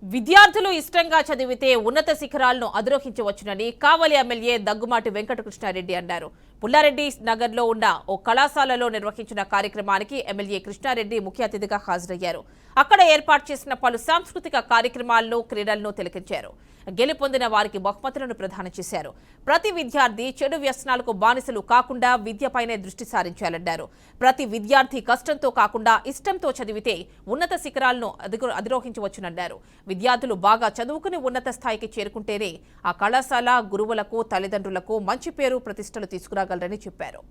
విద్యార్థులు ఇష్టంగా చదివితే ఉన్నత శిఖరాలను అధిరోహించవచ్చునని కావలి ఎమ్మెల్యే దగ్గుమాటి వెంకటకృష్ణారెడ్డి అన్నారు. పుల్లారెడ్డి నగర్లో ఉన్న ఓ కళాశాలలో నిర్వహించిన కార్యక్రమానికి ఎమ్మెల్యే కృష్ణారెడ్డి ముఖ్య అతిథిగా హాజరయ్యారు. అక్కడ ఏర్పాటు చేసిన పలు సాంస్కృతిక కార్యక్రమాలను, క్రీడలను తిలకించారు. గెలుపొందిన వారికి బహుమతులను ప్రదానం చేశారు. ప్రతి విద్యార్థి చెడు వ్యసనాలకు బానిసలు కాకుండా విద్యపైనే దృష్టి సారించాలన్నారు. ప్రతి విద్యార్థి కష్టంతో కాకుండా ఇష్టంతో చదివితే ఉన్నత శిఖరాలను అధిరోహించవచ్చునన్నారు. విద్యార్థులు బాగా చదువుకుని ఉన్నత స్థాయికి చేరుకుంటేనే ఆ కళాశాల గురువులకు, తల్లిదండ్రులకు మంచి పేరు, ప్రతిష్టలు తీసుకురాగలరని చెప్పారు.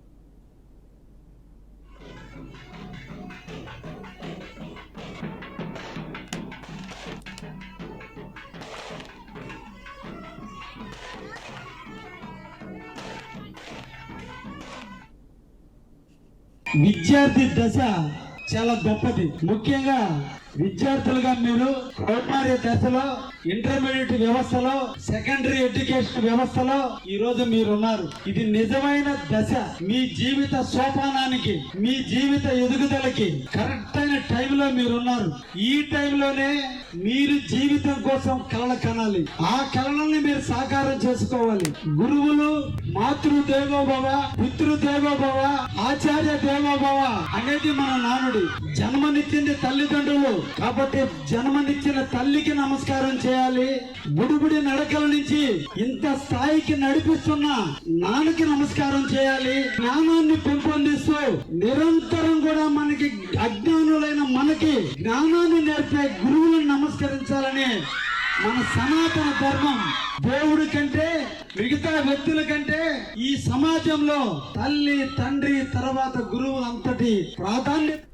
విద్యార్థి దశ చాలా గొప్పది. ముఖ్యంగా విద్యార్థులుగా మీరు ప్రైమరీ దశలో, ఇంటర్మీడియట్ వ్యవస్థలో, సెకండరీ ఎడ్యుకేషన్ వ్యవస్థలో ఈ రోజు మీరున్నారు. ఇది నిజమైన దశ. మీ జీవిత సోపానానికి, మీ జీవిత ఎదుగుదలకి కరెక్ట్ అయిన టైంలో మీరున్నారు. ఈ టైంలోనే మీరు జీవితం కోసం కళలు కనాలి. ఆ కళలని మీరు సాకారం చేసుకోవాలి. గురువులు మాతృదేవోభవ, పితృదేవోభవ, ఆచార్య దేవోభవ అనేది మన నానుడి. జన్మనిచ్చింది తల్లిదండ్రులు కాబట్టి జన్మనిచ్చిన తల్లికి నమస్కారం చేయాలి. బుడిబుడి నడకల నుంచి ఇంత స్థాయికి నడిపిస్తున్న నాన్నకి నమస్కారం చేయాలి. జ్ఞానాన్ని పెంపొందిస్తూ నిరంతరం కూడా మనకి అజ్ఞానులైన మనకి జ్ఞానాన్ని నేర్పే గురువులను నమస్కరించాలని మన సనాతన ధర్మం. దేవుడి కంటే, మిగతా వ్యక్తుల కంటే ఈ సమాజంలో తల్లి, తండ్రి తర్వాత గురువు అంతటి ప్రాధాన్యత